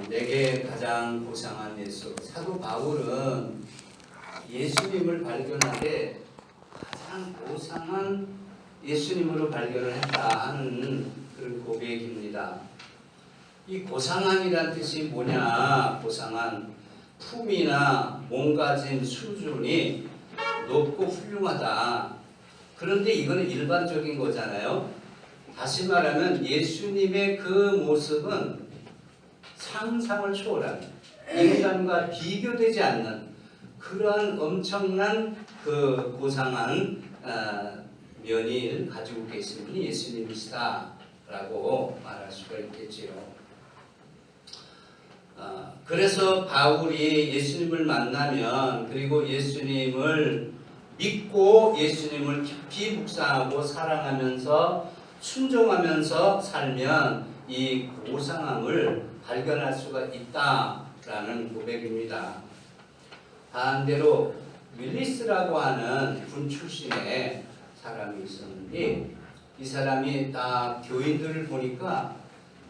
내게 가장 고상한 예수. 사도 바울은 예수님을 발견하되 가장 고상한 예수님으로 발견을 했다 하는 그런 고백입니다. 이 고상함이란 뜻이 뭐냐? 고상한 품이나 몸가짐 수준이 높고 훌륭하다. 그런데 이거는 일반적인 거잖아요. 다시 말하면 예수님의 그 모습은 상상을 초월한, 인간과 비교되지 않는 그러한 엄청난 그 고상한 면을 가지고 계신 분이 예수님이시다라고 말할 수가 있겠지요. 그래서 바울이 예수님을 만나면, 그리고 예수님을 믿고 예수님을 깊이 묵상하고 사랑하면서 순종하면서 살면 이 고상함을 발견할 수가 있다라는 고백입니다. 반대로 윌리스라고 하는 군 출신의 사람이 있었는데, 이 사람이 딱 교인들을 보니까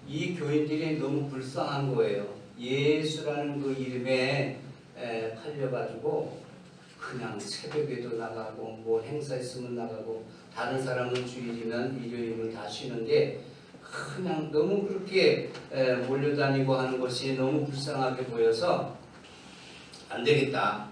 이 교인들이 너무 불쌍한 거예요. 예수라는 그 이름에 팔려가지고 그냥 새벽에도 나가고 뭐 행사 있으면 나가고, 다른 사람은 주일이면 일요일이면 다 쉬는데 그냥 너무 그렇게 몰려다니고 하는 것이 너무 불쌍하게 보여서 안 되겠다.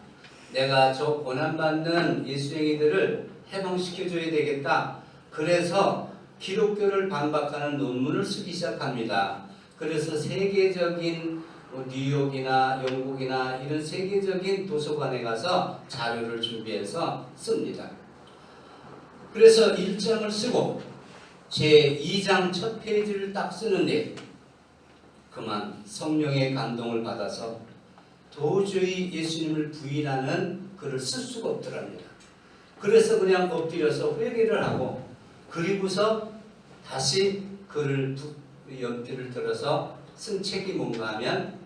내가 저 고난받는 예수쟁이들을 해방시켜줘야 되겠다. 그래서 기독교를 반박하는 논문을 쓰기 시작합니다. 그래서 세계적인 뉴욕이나 영국이나 이런 세계적인 도서관에 가서 자료를 준비해서 씁니다. 그래서 1장을 쓰고 제2장 첫 페이지를 딱 쓰는데 그만 성령의 감동을 받아서 도저히 예수님을 부인하는 글을 쓸 수가 없더랍니다. 그래서 그냥 엎드려서 회개를 하고, 그리고서 다시 글을 연필을 들어서 쓴 책이 뭔가 하면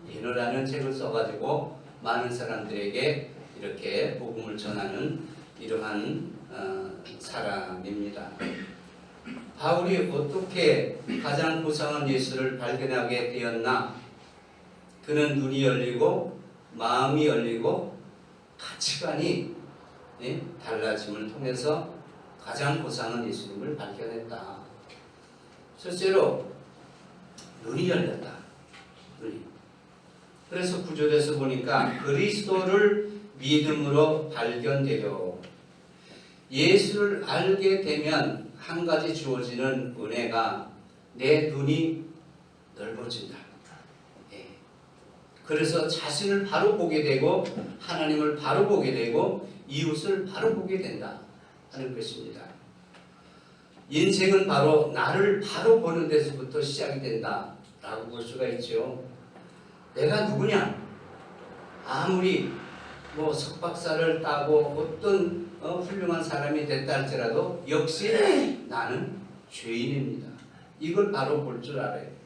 배너라는 책을 써가지고 많은 사람들에게 이렇게 복음을 전하는 이러한 사람입니다. 바울이 어떻게 가장 고상한 예수를 발견하게 되었나? 그는 눈이 열리고 마음이 열리고 가치관이 달라짐을 통해서 가장 고상한 예수님을 발견했다. 첫째로 눈이 열렸다. 눈이. 그래서 9절에서 보니까 그리스도를 믿음으로 발견되려. 예수를 알게 되면 한 가지 주어지는 은혜가 내 눈이 넓어진다. 그래서 자신을 바로 보게 되고 하나님을 바로 보게 되고 이웃을 바로 보게 된다 하는 것입니다. 인생은 바로 나를 바로 보는 데서부터 시작이 된다 라고 볼 수가 있죠. 내가 누구냐? 아무리 뭐 석박사를 따고 어떤 훌륭한 사람이 됐다 할지라도 역시 나는 죄인입니다. 이걸 바로 볼 줄 알아요.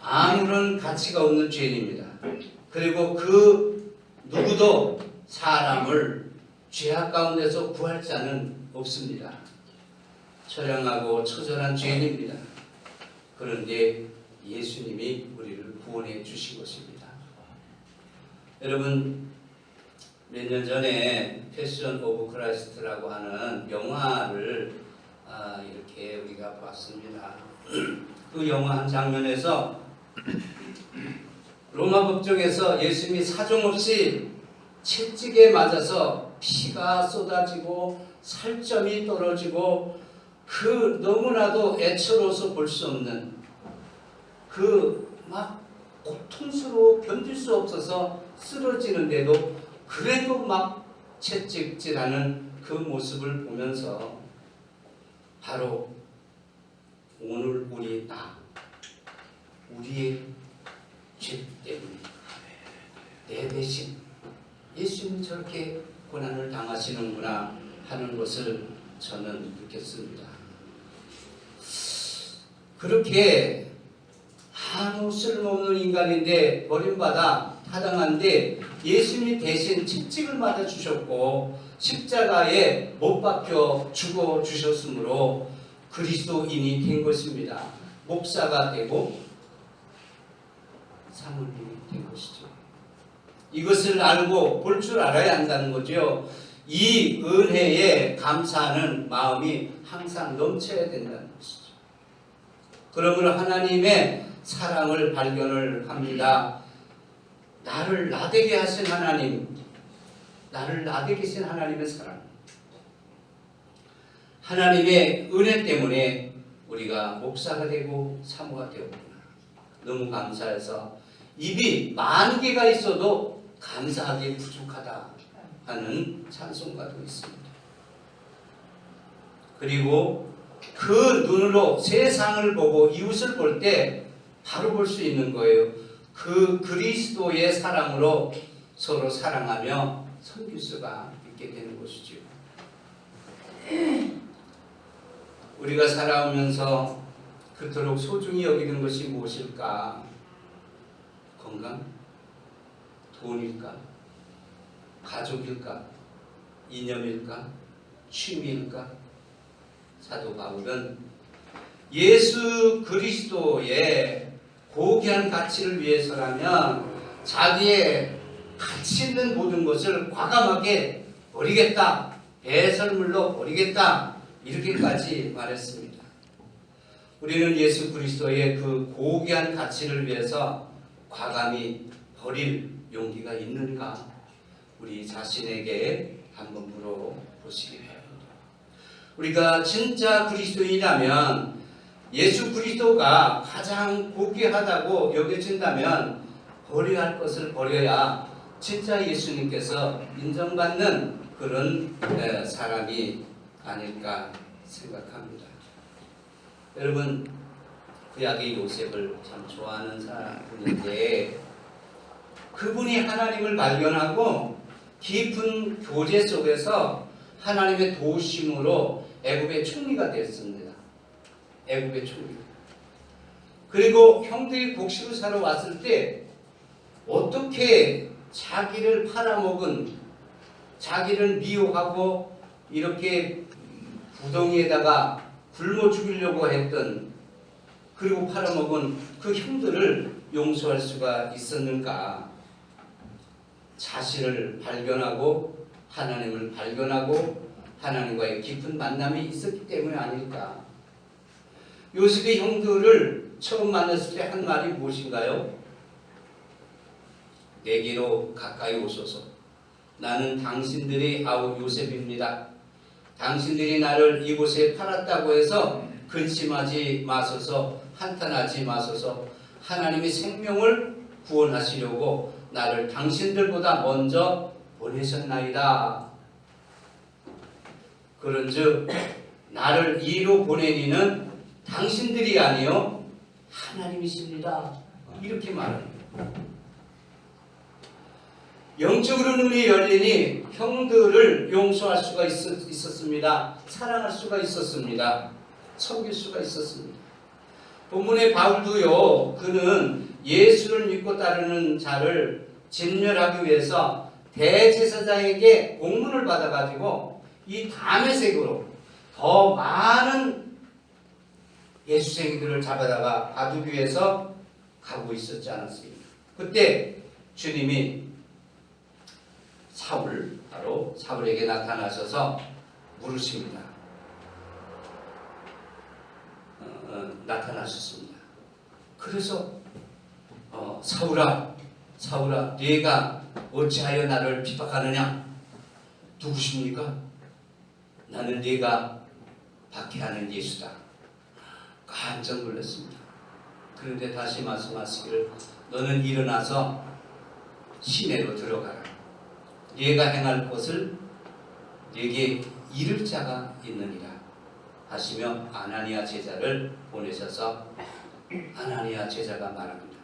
아무런 가치가 없는 죄인입니다. 그리고 그 누구도 사람을 죄악 가운데서 구할 자는 없습니다. 처량하고 처절한 죄인입니다. 그런데 예수님이 우리를 구원해 주신 것입니다. 여러분, 몇 년 전에 패션 오브 크라이스트라고 하는 영화를 이렇게 우리가 봤습니다. 그 영화 한 장면에서 로마 법정에서 예수님이 사정없이 채찍에 맞아서 피가 쏟아지고 살점이 떨어지고 그 너무나도 애처로워서 볼 수 없는 그 막 고통스러워 견딜 수 없어서 쓰러지는데도 그래도 막 채찍질하는 그 모습을 보면서 바로 오늘 우리 우리의 죄 때문에 내 대신 예수님 저렇게 고난을 당하시는구나 하는 것을 저는 느꼈습니다. 그렇게 아무 쓸모없는 인간인데 버림받아 타당한데 예수님이 대신 채찍을 맞아주셨고 십자가에 못 박혀 죽어주셨으므로 그리스도인이 된 것입니다. 목사가 되고 사모님이 된 것이죠. 이것을 알고 볼 줄 알아야 한다는 거죠. 이 은혜에 감사하는 마음이 항상 넘쳐야 된다는 것이죠. 그러므로 하나님의 사랑을 발견을 합니다. 나를 나되게 하신 하나님, 나를 나되게 하신 하나님의 사랑, 하나님의 은혜 때문에 우리가 목사가 되고 사모가 되었구나. 너무 감사해서 입이 만 개가 있어도 감사하기 부족하다 하는 찬송가도 있습니다. 그리고 그 눈으로 세상을 보고 이웃을 볼 때 바로 볼 수 있는 거예요. 그 그리스도의 사랑으로 서로 사랑하며 섬길 수가 있게 되는 것이죠. 우리가 살아오면서 그토록 소중히 여기는 것이 무엇일까? 건강? 돈일까? 가족일까? 이념일까? 취미일까? 사도 바울은 예수 그리스도의 고귀한 가치를 위해서라면 자기의 가치 있는 모든 것을 과감하게 버리겠다, 배설물로 버리겠다, 이렇게까지 말했습니다. 우리는 예수 그리스도의 그 고귀한 가치를 위해서 과감히 버릴 용기가 있는가? 우리 자신에게 한번 물어보시기 바랍니다. 우리가 진짜 그리스도인이라면 예수 그리스도가 가장 고귀하다고 여겨진다면 버려야 할 것을 버려야 진짜 예수님께서 인정받는 그런 사람이 아닐까 생각합니다. 여러분, 구약의 요셉을 참 좋아하는 사람인데 그분이 하나님을 발견하고 깊은 교제 속에서 하나님의 도우심으로 애굽의 총리가 되었습니다. 애굽의 총리. 그리고 형들이 곡식을 사러 왔을 때 어떻게 자기를 팔아먹은, 자기를 미워하고 이렇게 구덩이에다가 굶어 죽이려고 했던, 그리고 팔아먹은 그 형들을 용서할 수가 있었는가? 자신을 발견하고 하나님을 발견하고 하나님과의 깊은 만남이 있었기 때문이 아닐까? 요셉의 형들을 처음 만났을 때 한 말이 무엇인가요? 내게로 가까이 오소서. 나는 당신들의 아우 요셉입니다. 당신들이 나를 이곳에 팔았다고 해서 근심하지 마소서, 한탄하지 마소서. 하나님의 생명을 구원하시려고 나를 당신들보다 먼저 보내셨나이다. 그런즉 나를 이로 보낸 이는 당신들이 아니요 하나님이십니다. 이렇게 말합니다. 영적으로 눈이 열리니 형들을 용서할 수가 있었습니다. 사랑할 수가 있었습니다. 섬길 수가 있었습니다. 본문의 바울도요, 그는 예수를 믿고 따르는 자를 진멸하기 위해서 대제사장에게 공문을 받아가지고 이 다메섹으로 더 많은 예수쟁이들을 잡아다가 가두기 위해서 가고 있었지 않았습니까? 그때 주님이 바로 사울에게 나타나셔서 물으십니다. 나타나셨습니다. 그래서 사울아, 네가 어찌하여 나를 핍박하느냐? 누구십니까? 나는 네가 박해하는 예수다. 깜짝 놀랐습니다. 그런데 다시 말씀하시기를 너는 일어나서 시내로 들어가라. 네가 행할 것을 네게 이를 자가 있느니라 하시며 아나니아 제자를 보내셔서 아나니아 제자가 말합니다.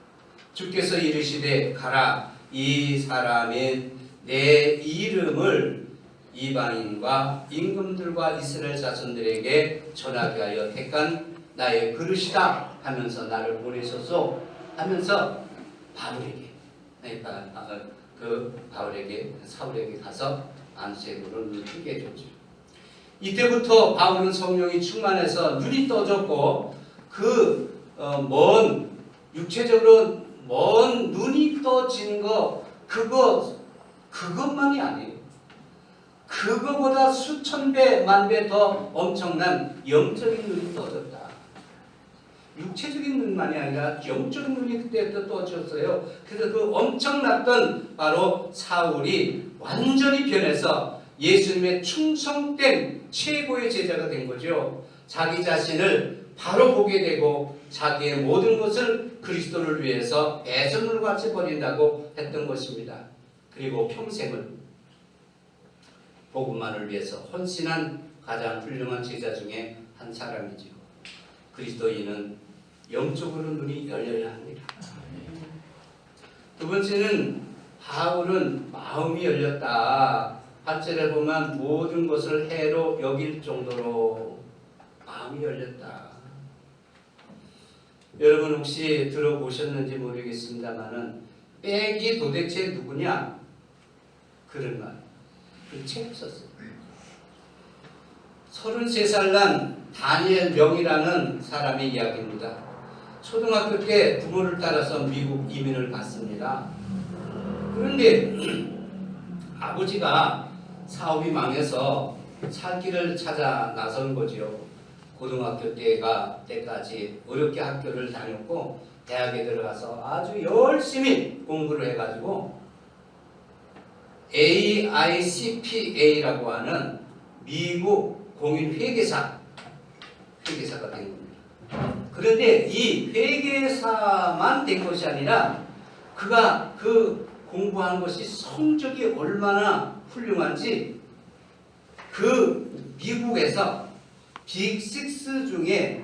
주께서 이르시되 가라. 이 사람은 내 이름을 이방인과 임금들과 이스라엘 자손들에게 전하게 하여 택한 나의 그릇이다 하면서 나를 보내셔서 하면서 사울에게 가서 안수의 물을 흘리게 해줬죠. 이때부터 바울은 성령이 충만해서 눈이 떠졌고 먼 육체적으로 먼 눈이 떠진 거 그것만이 아니에요. 그거보다 수천 배, 만 배 더 엄청난 영적인 눈이 떠졌다. 육체적인 눈만이 아니라 영적인 눈이 그때부터 떠졌어요. 그래서 그 엄청났던 바로 사울이 완전히 변해서 예수님의 충성된 최고의 제자가 된 거죠. 자기 자신을 바로 보게 되고 자기의 모든 것을 그리스도를 위해서 배설물 같이 버린다고 했던 것입니다. 그리고 평생을 복음만을 위해서 헌신한 가장 훌륭한 제자 중에 한 사람이죠. 그리스도인은 영적으로 눈이 열려야 합니다. 두 번째는 바울은 마음이 열렸다. 8절에 보면 모든 것을 해로 여길 정도로 마음이 열렸다. 여러분 혹시 들어보셨는지 모르겠습니다만은 빽이 도대체 누구냐? 그런 말. 그 책 썼어요. 33살 난 다니엘 명이라는 사람의 이야기입니다. 초등학교 때 부모를 따라서 미국 이민을 갔습니다. 그런데 아버지가 사업이 망해서 살 길을 찾아 나선 거죠. 고등학교 때까지 어렵게 학교를 다녔고 대학에 들어가서 아주 열심히 공부를 해가지고 AICPA라고 하는 미국 공인회계사가 된 겁니다. 그런데 이 회계사만 된 것이 아니라 그가 그 공부한 것이 성적이 얼마나 훌륭한지 그 미국에서 빅6 중에 1, 2,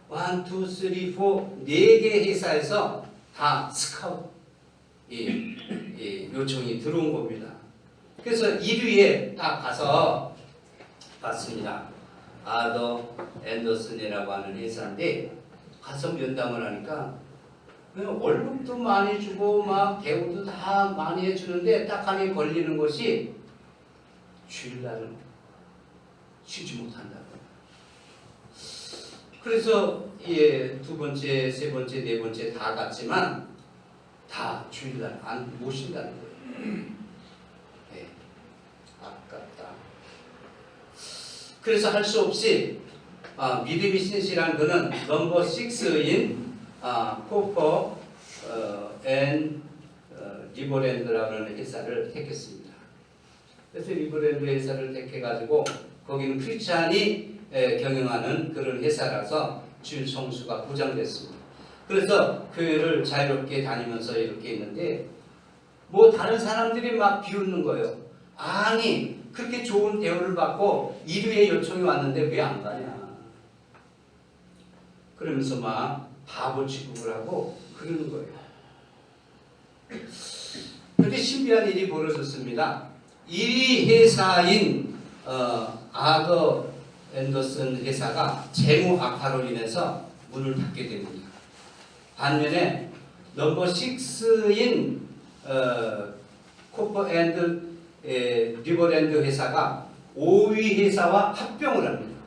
3, 4, 4개 회사에서 다 스카우트 요청이 들어온 겁니다. 그래서 1위에 딱 가서 봤습니다. 아더 앤더슨이라고 하는 회사인데 가서 면담을 하니까 월급도 많이 주고 막 대우도 다 많이 해주는데 딱하니 걸리는 것이 주일날은 쉬지 못한다고. 그래서 두 번째, 세 번째, 네 번째 다 갔지만 다 주일날 못 쉰다는 거예요. 네, 아깝다. 그래서 할 수 없이 미드비 신시라는 그는 넘버 6인 코퍼 앤 리버랜드라는 회사를 택했습니다. 그래서 리버랜드 회사를 택해가지고 거기는 크리스찬이 경영하는 그런 회사라서 주일 성수가 보장됐습니다. 그래서 교회를 자유롭게 다니면서 이렇게 있는데 뭐 다른 사람들이 막 비웃는 거예요. 아니 그렇게 좋은 대우를 받고 1위의 요청이 왔는데 왜 안 가냐. 그러면서 막 바보 취급을 하고 그러는 거예요. 그런데 신비한 일이 벌어졌습니다. 1위 회사인 아더 앤더슨 회사가 재무 악화로 인해서 문을 닫게 됩니다. 반면에 넘버 6인 코퍼 앤드 리버랜드 회사가 5위 회사와 합병을 합니다.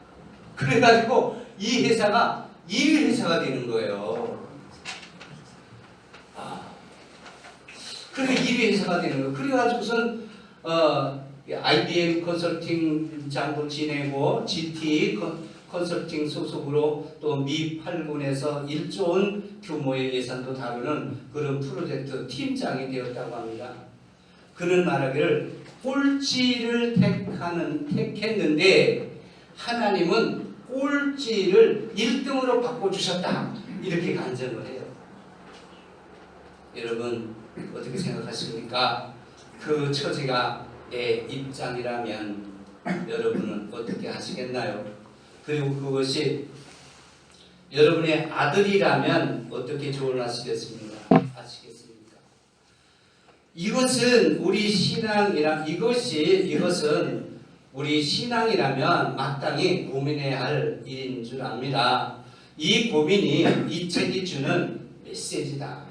그래가지고 이 회사가 1위 회사가 되는 거예요. 그래 1위 회사가 되는 거예요. 그래가지고선 IBM 컨설팅장도 지내고 GT 컨설팅 소속으로 또 미 8군에서 1조 원 규모의 예산도 다루는 그런 프로젝트 팀장이 되었다고 합니다. 그는 말하기를 꼴찌를 택했는데 하나님은 꼴찌를 1등으로 바꿔주셨다. 이렇게 간증을 해요. 여러분 어떻게 생각하십니까? 그 처지가 내 입장이라면 여러분은 어떻게 하시겠나요? 그리고 그것이 여러분의 아들이라면 어떻게 조언하시겠습니까? 이것은 우리 이것은 우리 신앙이라면 마땅히 고민해야 할 일인 줄 압니다. 이 고민이 이 책이 주는 메시지다.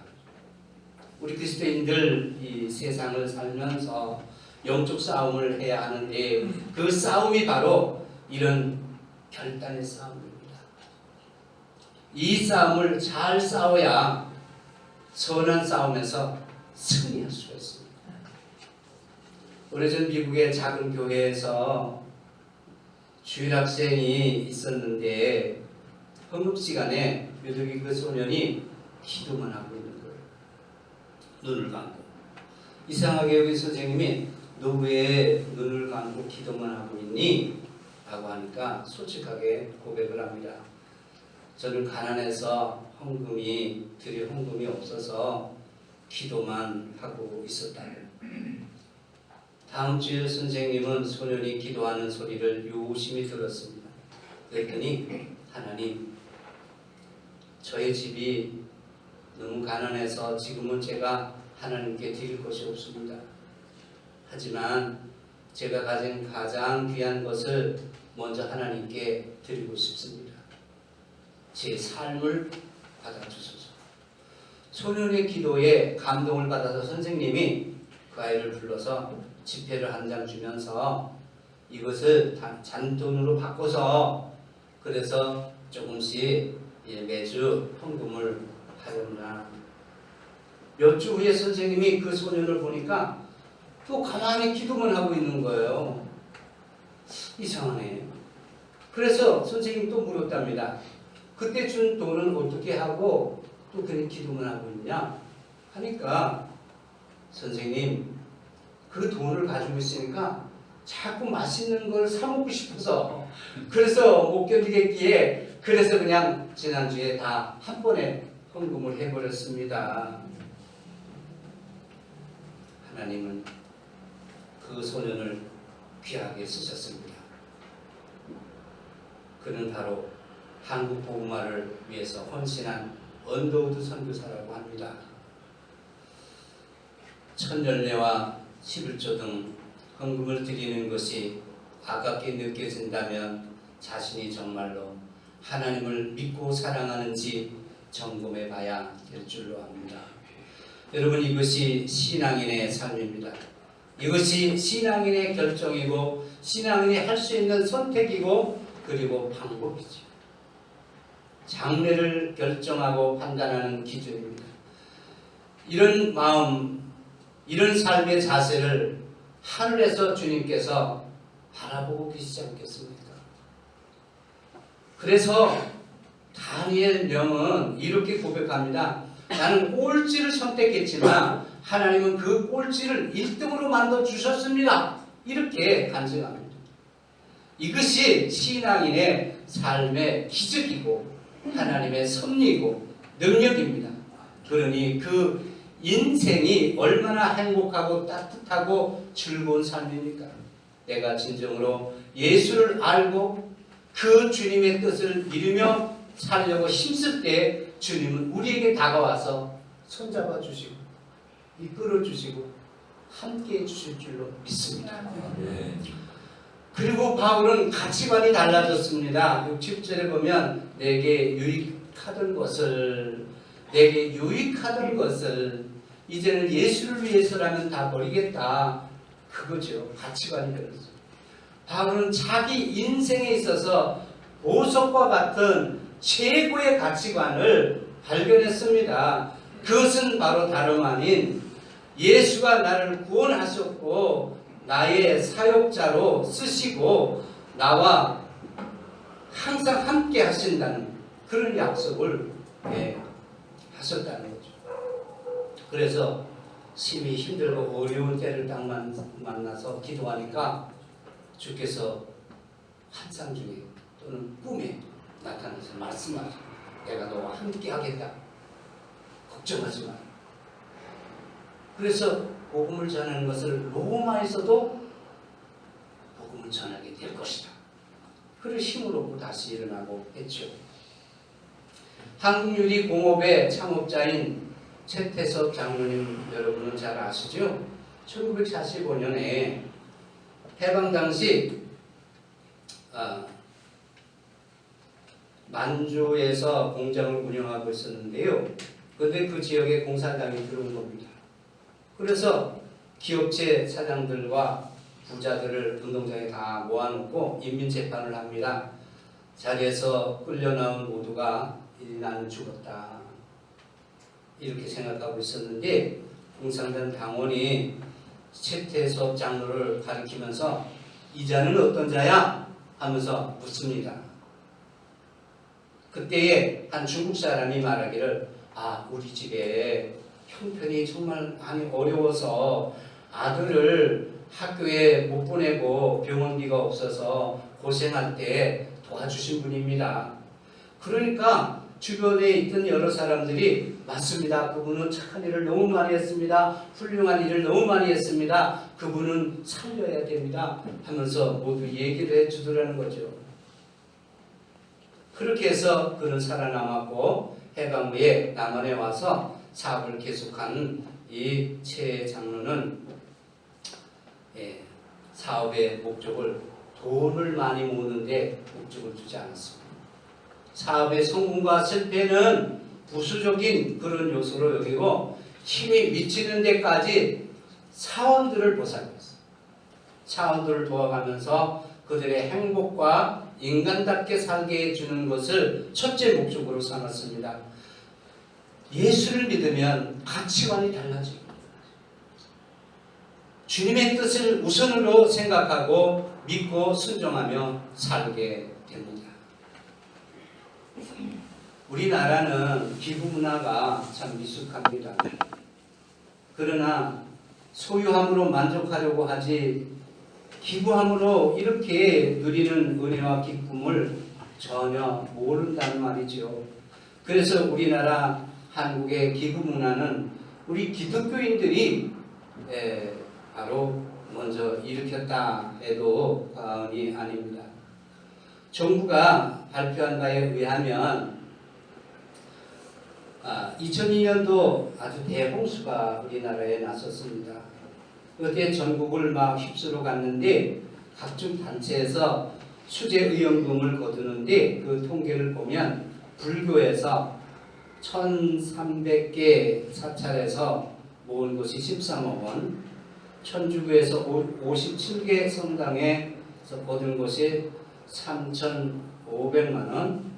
우리 그리스도인들 이 세상을 살면서 영적 싸움을 해야 하는데 그 싸움이 바로 이런 결단의 싸움입니다. 이 싸움을 잘 싸워야 선한 싸움에서 승리할 수가 있습니다. 오래전 미국의 작은 교회에서 주일학생이 있었는데 헌금시간에 유독이 그 소년이 기도만 하고 있는 거예요. 눈을 감고. 이상하게 여기 선생님이 너 왜 눈을 감고 기도만 하고 있니? 라고 하니까 솔직하게 고백을 합니다. 저는 가난해서 드릴 헌금이 없어서 기도만 하고 있었다는. 다음 주에 선생님은 소년이 기도하는 소리를 유심히 들었습니다. 그랬더니 하나님, 저의 집이 너무 가난해서 지금은 제가 하나님께 드릴 것이 없습니다. 하지만 제가 가진 가장 귀한 것을 먼저 하나님께 드리고 싶습니다. 제 삶을 받아주소서. 소년의 기도에 감동을 받아서 선생님이 그 아이를 불러서 지폐를 한 장 주면서 이것을 잔돈으로 바꿔서 그래서 조금씩 매주 헌금을 하려나. 몇 주 후에 선생님이 그 소년을 보니까 또 가만히 기도만 하고 있는 거예요. 이상하네. 그래서 선생님이 또 물었답니다. 그때 준 돈은 어떻게 하고 또 그냥 기도만 하고 있냐? 하니까 선생님, 그 돈을 가지고 있으니까 자꾸 맛있는 걸 사 먹고 싶어서 그래서 못 견디겠기에 그래서 그냥 지난주에 다 한 번에 헌금을 해버렸습니다. 하나님은 그 소년을 귀하게 쓰셨습니다. 그는 바로 한국 복음화를 위해서 헌신한 언더우드 선교사라고 합니다. 천열례와 11조 등 헌금을 드리는 것이 아깝게 느껴진다면 자신이 정말로 하나님을 믿고 사랑하는지 점검해 봐야 될 줄로 압니다. 여러분, 이것이 신앙인의 삶입니다. 이것이 신앙인의 결정이고 신앙인이 할 수 있는 선택이고 그리고 방법이죠. 장래를 결정하고 판단하는 기준입니다. 이런 마음, 이런 삶의 자세를 하늘에서 주님께서 바라보고 계시지 않겠습니까? 그래서 다니엘 명은 이렇게 고백합니다. 나는 꼴찌를 선택했지만 하나님은 그 꼴찌를 1등으로 만들어 주셨습니다. 이렇게 간증합니다. 이것이 신앙인의 삶의 기적이고 하나님의 섭리이고 능력입니다. 그러니 그 인생이 얼마나 행복하고 따뜻하고 즐거운 삶입니까? 내가 진정으로 예수를 알고 그 주님의 뜻을 이루며 살려고 힘쓸 때 주님은 우리에게 다가와서 손잡아 주시고 이끌어 주시고 함께해 주실 줄로 믿습니다. 그리고 바울은 가치관이 달라졌습니다. 6, 7절에 보면 내게 유익하던 것을 이제는 예수를 위해서라면 다 버리겠다. 그거죠. 가치관이 달라졌어요. 바울은 자기 인생에 있어서 보석과 같은 최고의 가치관을 발견했습니다. 그것은 바로 다름 아닌 예수가 나를 구원하셨고 나의 사역자로 쓰시고 나와 항상 함께 하신다는 그런 약속을 하셨다는 거죠. 그래서 심히 힘들고 어려운 때를 딱 만나서 기도하니까 주께서 환상 중에 또는 꿈에 나타나서 말씀하시고 내가 너와 함께 하겠다. 걱정하지 마. 그래서 복음을 전하는 것을 로마에서도 복음을 전하게 될 것이다. 그를 힘을 얻고 다시 일어나고 했죠. 한국유리공업의 창업자인 최태섭 장로님 여러분은 잘 아시죠? 1945년에 해방 당시 만주에서 공장을 운영하고 있었는데요. 그런데 그 지역에 공산당이 들어온 겁니다. 그래서 기업체 사장들과 부자들을 운동장에 다 모아놓고 인민재판을 합니다. 자리에서 끌려나온 모두가 나는 죽었다 이렇게 생각하고 있었는데 공산당 당원이 최태섭 장로를 가리키면서 이 자는 어떤 자야? 하면서 묻습니다. 그때에 한 중국 사람이 말하기를 우리 집에 형편이 정말 많이 어려워서 아들을 학교에 못 보내고 병원비가 없어서 고생할 때 도와주신 분입니다. 그러니까 주변에 있던 여러 사람들이 맞습니다. 그분은 착한 일을 너무 많이 했습니다. 훌륭한 일을 너무 많이 했습니다. 그분은 살려야 됩니다. 하면서 모두 얘기를 해주더라는 거죠. 그렇게 해서 그는 살아남았고 해방 후에 남한에 와서 사업을 계속한 이 최 장로는 사업의 목적을 돈을 많이 모으는데 목적을 두지 않았습니다. 사업의 성공과 실패는 부수적인 그런 요소로 여기고 힘이 미치는 데까지 사원들을 보살폈어요. 사원들을 도와가면서 그들의 행복과 인간답게 살게 해주는 것을 첫째 목적으로 삼았습니다. 예수를 믿으면 가치관이 달라지고 주님의 뜻을 우선으로 생각하고 믿고 순종하며 살게 됩니다. 우리나라는 기부 문화가 참 미숙합니다. 그러나 소유함으로 만족하려고 하지 기부함으로 이렇게 누리는 은혜와 기쁨을 전혀 모른다는 말이죠. 그래서 우리나라 한국의 기부 문화는 우리 기독교인들이 바로 먼저 일으켰다 해도 과언이 아닙니다. 정부가 발표한 바에 의하면 2002년도 아주 대홍수가 우리나라에 났었습니다. 그때 전국을 막 휩쓸어 갔는데 각종 단체에서 수재의원금을 거두는데 그 통계를 보면 불교에서 1300개 사찰에서 모은 것이 13억 원, 천주교에서 57개 성당에서 거둔 것이 3,500만 원,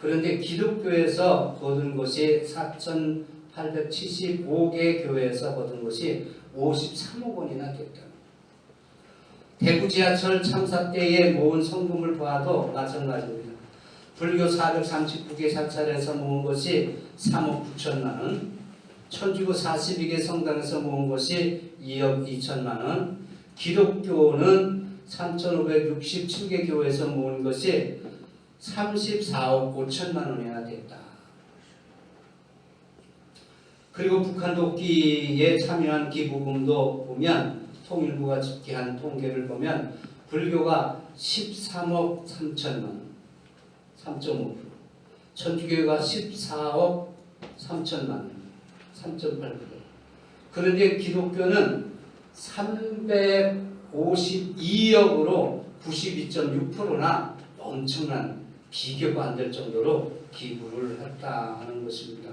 그런데 기독교에서 거둔 것이 4,875개 교회에서 거둔 것이 53억 원이나 됐다. 대구 지하철 참사 때에 모은 성금을 보아도 마찬가지입니다. 불교 439개 사찰에서 모은 것이 3억 9천만 원, 천주교 42개 성당에서 모은 것이 2억 2천만 원, 기독교는 3,567개 교회에서 모은 것이 34억 5천만 원이나 됐다. 그리고 북한 독기에 참여한 기부금도 보면 통일부가 집계한 통계를 보면 불교가 13억 3천만 원, 3.5%, 천주교가 14억 3천만 원, 3.8%. 그런데 기독교는 352억으로 92.6%나 엄청난 비교가 안 될 정도로 기부를 했다 하는 것입니다.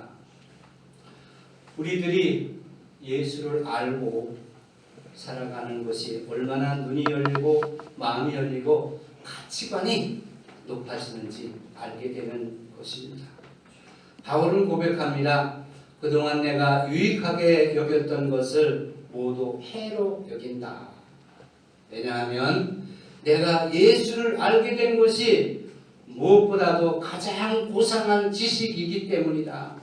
우리들이 예수를 알고 살아가는 것이 얼마나 눈이 열리고 마음이 열리고 가치관이 높아지는지 알게 되는 것입니다. 바울은 고백합니다. 그동안 내가 유익하게 여겼던 것을 모두 해로 여긴다. 왜냐하면 내가 예수를 알게 된 것이 무엇보다도 가장 고상한 지식이기 때문이다.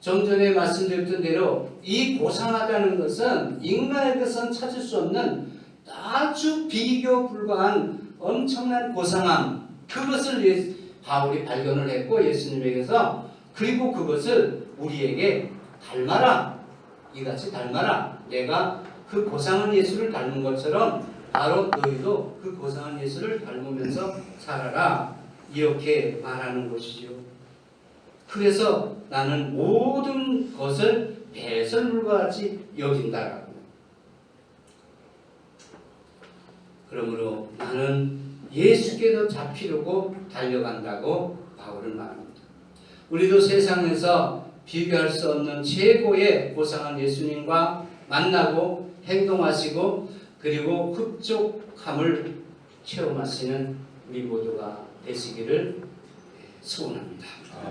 좀 전에 말씀드렸던 대로 이 고상하다는 것은 인간에게선 찾을 수 없는 아주 비교 불가한 엄청난 고상함, 그것을 바울이 발견을 했고 예수님에게서, 그리고 그것을 우리에게 닮아라, 이같이 닮아라. 내가 그 고상한 예수를 닮은 것처럼 바로 너희도 그 고상한 예수를 닮으면서 살아라, 이렇게 말하는 것이죠. 그래서 나는 모든 것을 배설물과 같이 여긴다라고. 그러므로 나는 예수께도 잡히려고 달려간다고 바울은 말합니다. 우리도 세상에서 비교할 수 없는 최고의 고상한 예수님과 만나고 행동하시고 그리고 흡족함을 체험하시는 우리 모두가 되시기를 소원합니다.